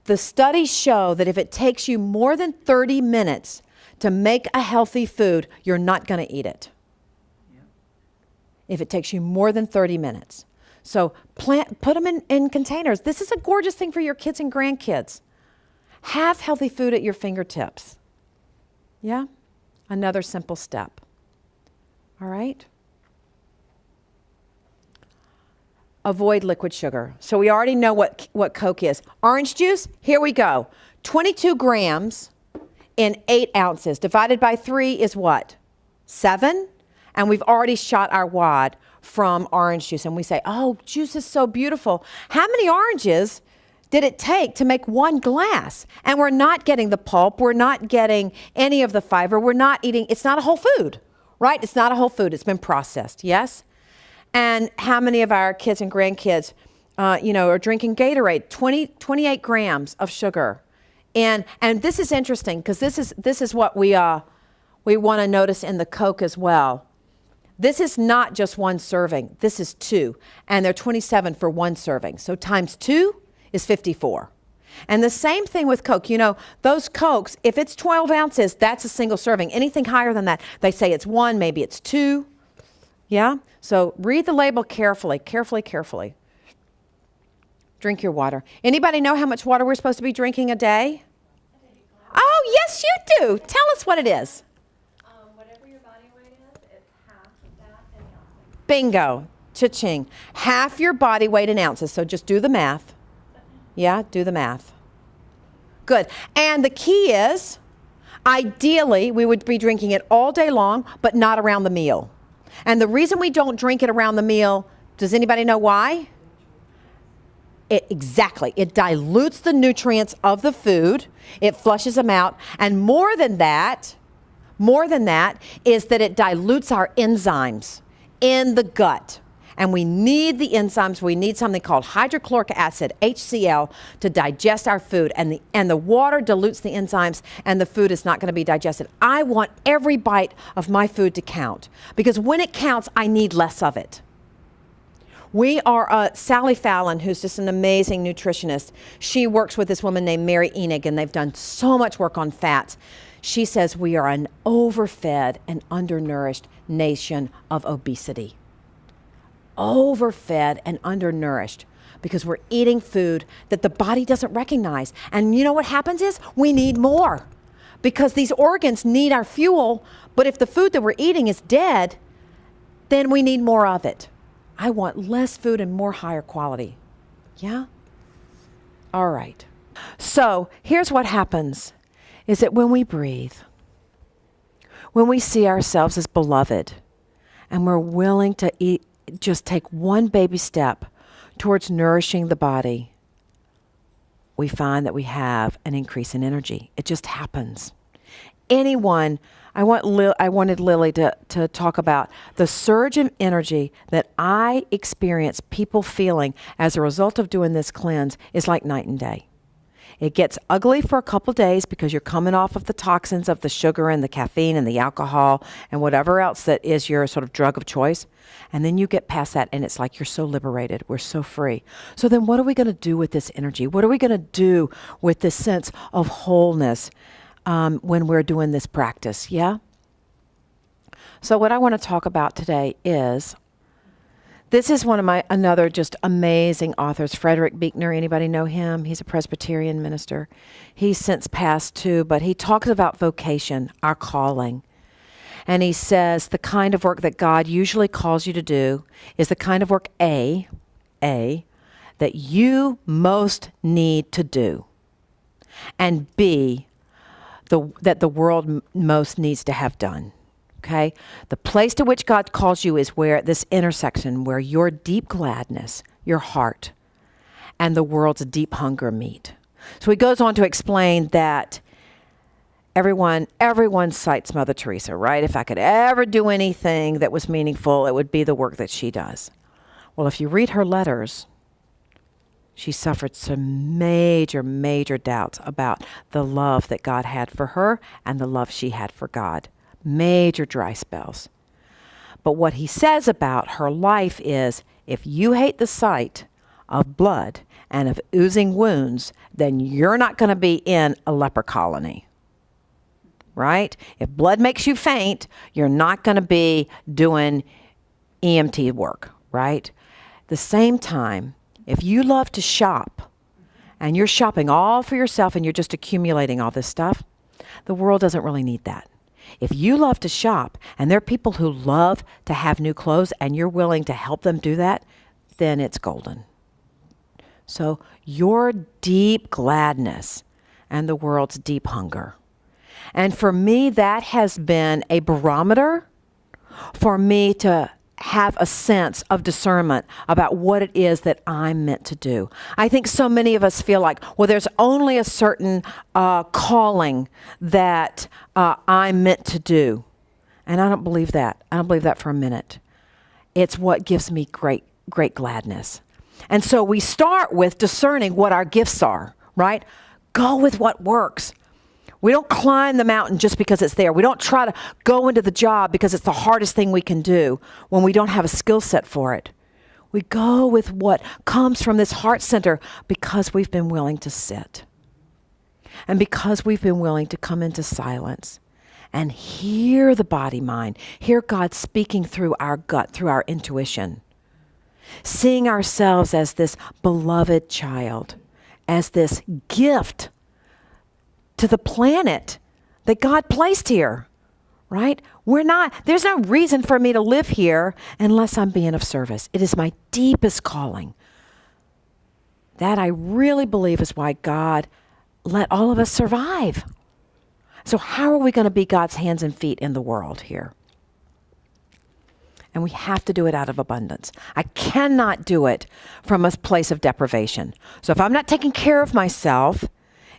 The studies show that if it takes you more than 30 minutes to make a healthy food, you're not going to eat it. If it takes you more than 30 minutes. So put them in containers. This is a gorgeous thing for your kids and grandkids. Have healthy food at your fingertips. Yeah? Another simple step. All right? Avoid liquid sugar. So we already know what Coke is. Orange juice, here we go. 22 grams in 8 ounces. Divided by 3 is what? 7? And we've already shot our wad from orange juice. And we say, oh, juice is so beautiful. How many oranges did it take to make 1 glass? And we're not getting the pulp. We're not getting any of the fiber. We're not eating. It's not a whole food, right? It's not a whole food. It's been processed, yes? And how many of our kids and grandkids, are drinking Gatorade? 28 grams of sugar. And this is interesting because this is what we want to notice in the Coke as well. This is not just one serving. This is 2. And they're 27 for one serving. So times 2 is 54. And the same thing with Coke. Those Cokes, if it's 12 ounces, that's a single serving. Anything higher than that, they say it's 1, maybe it's 2. Yeah? So read the label carefully, carefully. Drink your water. Anybody know how much water we're supposed to be drinking a day? Oh, yes, you do. Tell us what it is. Whatever your body weight is, it's half of that in ounces. Bingo. Cha-ching. Half your body weight in ounces. So just do the math. Yeah, do the math. Good. And the key is, ideally, we would be drinking it all day long, but not around the meal. And the reason we don't drink it around the meal, does anybody know why? Exactly. It dilutes the nutrients of the food. It flushes them out. And more than that is that it dilutes our enzymes in the gut. And we need the enzymes. We need something called hydrochloric acid, HCl, to digest our food. And the water dilutes the enzymes, and the food is not going to be digested. I want every bite of my food to count, because when it counts, I need less of it. We are, Sally Fallon, who's just an amazing nutritionist. She works with this woman named Mary Enig, and they've done so much work on fats. She says we are an overfed and undernourished nation of obesity. Overfed and undernourished because we're eating food that the body doesn't recognize. And you know what happens is we need more because these organs need our fuel. But if the food that we're eating is dead, then we need more of it. I want less food and more higher quality. Yeah? All right. So here's what happens is that when we breathe, when we see ourselves as beloved and we're willing to eat, just take one baby step towards nourishing the body, we find that we have an increase in energy. It just happens. I wanted Lily to talk about the surge in energy that I experience people feeling as a result of doing this cleanse is like night and day. It gets ugly for a couple days because you're coming off of the toxins of the sugar and the caffeine and the alcohol and whatever else that is your sort of drug of choice. And then you get past that and it's like you're so liberated. We're so free. So then what are we going to do with this energy? What are we going to do with this sense of wholeness when we're doing this practice? Yeah? So what I want to talk about today is, this is one of another just amazing authors, Frederick Buechner. Anybody know him? He's a Presbyterian minister. He's since passed too, but he talks about vocation, our calling. And he says the kind of work that God usually calls you to do is the kind of work, A, that you most need to do. And B, that the world most needs to have done. Okay? The place to which God calls you is where this intersection, where your deep gladness, your heart, and the world's deep hunger meet. So he goes on to explain that everyone cites Mother Teresa, right? If I could ever do anything that was meaningful, it would be the work that she does. Well, if you read her letters, she suffered some major, major doubts about the love that God had for her and the love she had for God. Major dry spells. But what he says about her life is, if you hate the sight of blood and of oozing wounds, then you're not going to be in a leper colony. Right? If blood makes you faint, you're not going to be doing EMT work, right? The same time, if you love to shop and you're shopping all for yourself and you're just accumulating all this stuff, the world doesn't really need that. If you love to shop and there are people who love to have new clothes and you're willing to help them do that, then it's golden. So your deep gladness and the world's deep hunger. And for me, that has been a barometer for me to have a sense of discernment about what it is that I'm meant to do. I think so many of us feel like, well, there's only a certain calling that I'm meant to do. And I don't believe that. I don't believe that for a minute. It's what gives me great, great gladness. And so we start with discerning what our gifts are, right? Go with what works. We don't climb the mountain just because it's there. We don't try to go into the job because it's the hardest thing we can do when we don't have a skill set for it. We go with what comes from this heart center because we've been willing to sit. And because we've been willing to come into silence and hear the body mind, hear God speaking through our gut, through our intuition. Seeing ourselves as this beloved child, as this gift to the planet that God placed here, right? There's no reason for me to live here unless I'm being of service. It is my deepest calling. That I really believe is why God let all of us survive. So how are we going to be God's hands and feet in the world here? And we have to do it out of abundance. I cannot do it from a place of deprivation. So if I'm not taking care of myself,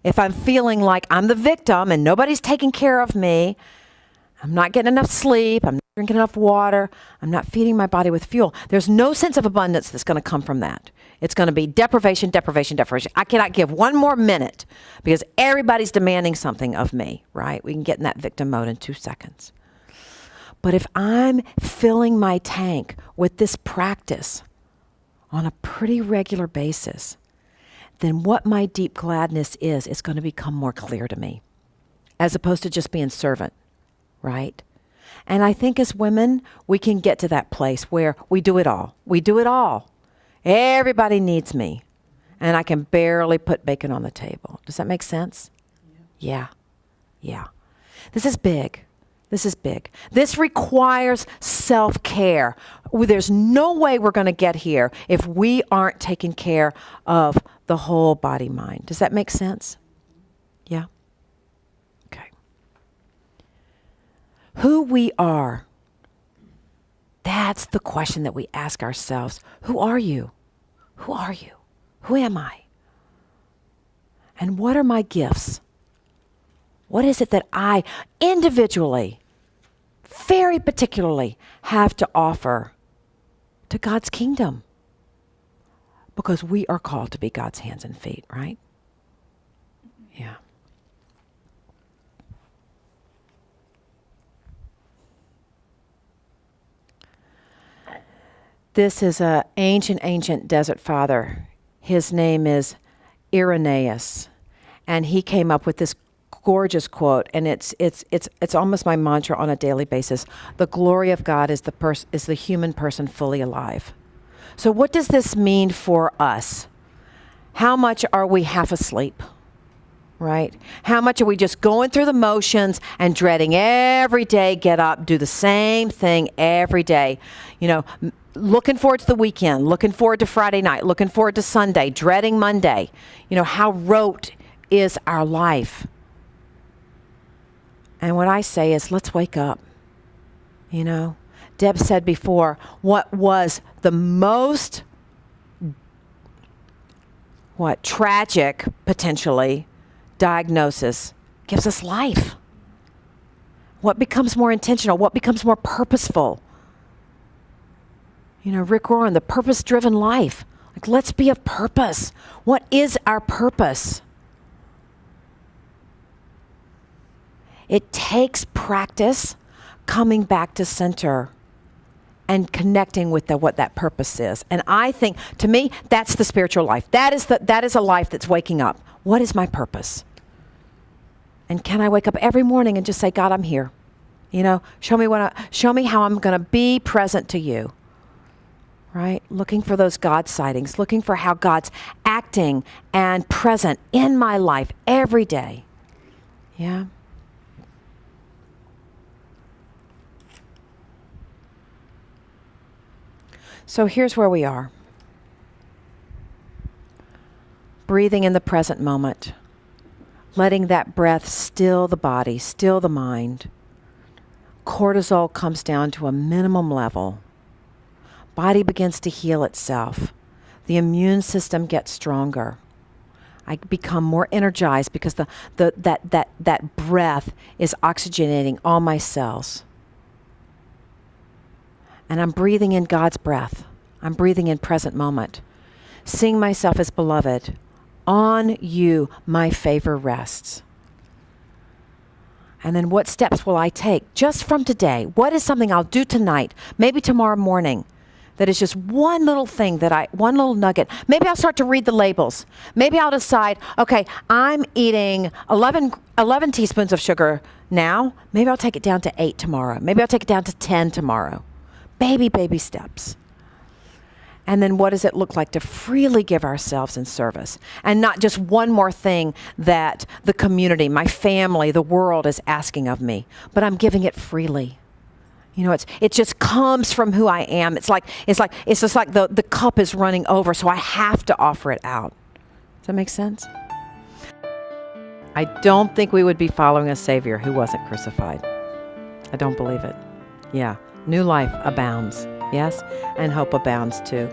if I'm feeling like I'm the victim and nobody's taking care of me, I'm not getting enough sleep, I'm not drinking enough water, I'm not feeding my body with fuel, there's no sense of abundance that's going to come from that. It's going to be deprivation, deprivation, deprivation. I cannot give one more minute because everybody's demanding something of me, right? We can get in that victim mode in 2 seconds. But if I'm filling my tank with this practice on a pretty regular basis, then what my deep gladness is going to become more clear to me, as opposed to just being servant, right? And I think as women, we can get to that place where we do it all. We do it all. Everybody needs me, and I can barely put bacon on the table. Does that make sense? Yeah. This is big. This is big. This requires self-care. There's no way we're going to get here if we aren't taking care of the whole body mind. Does that make sense? Yeah? Okay. Who we are. That's the question that we ask ourselves. Who are you? Who are you? Who am I? And what are my gifts? What is it that I individually, very particularly, have to offer to God's kingdom? Because we are called to be God's hands and feet, right? Yeah. This is an ancient desert father. His name is Irenaeus. And he came up with this gorgeous quote, and it's almost my mantra on a daily basis. The glory of God is the human person fully alive. So what does this mean for us? How much are we half asleep? Right? How much are we just going through the motions and dreading every day, get up, do the same thing every day? Looking forward to the weekend, looking forward to Friday night, looking forward to Sunday, dreading Monday. How rote is our life? And what I say is, let's wake up. Deb said before, what was the most, tragic, potentially, diagnosis gives us life. What becomes more intentional? What becomes more purposeful? Rick Warren, the purpose-driven life. Let's be of purpose. What is our purpose? It takes practice coming back to center and connecting with what that purpose is. And I think, to me, that's the spiritual life. That is a life that's waking up. What is my purpose? And can I wake up every morning and just say, God, I'm here. Show me how I'm going to be present to you. Right? Looking for those God sightings, looking for how God's acting and present in my life every day. Yeah? So here's where we are. Breathing in the present moment. Letting that breath still the body, still the mind. Cortisol comes down to a minimum level. Body begins to heal itself. The immune system gets stronger. I become more energized because that breath is oxygenating all my cells. and I'm breathing in God's breath. I'm breathing in present moment. Seeing myself as beloved. On you my favor rests. And then what steps will I take just from today? What is something I'll do tonight, maybe tomorrow morning, that is just one little thing one little nugget. Maybe I'll start to read the labels. Maybe I'll decide, okay, I'm eating 11 teaspoons of sugar now. Maybe I'll take it down to 8 tomorrow. Maybe I'll take it down to 10 tomorrow. Baby steps. And then what does it look like to freely give ourselves in service? And not just one more thing that the community, my family, the world is asking of me, but I'm giving it freely. You know, it just comes from who I am. It's just like the cup is running over, so I have to offer it out. Does that make sense? I don't think we would be following a Savior who wasn't crucified. I don't believe it. Yeah, new life abounds. Yes, and hope abounds too.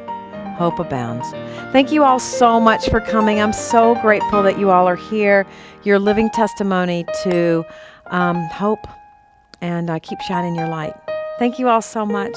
Hope abounds. Thank you all so much for coming. I'm so grateful that you all are here. You're living testimony to hope, and keep shining your light. Thank you all so much.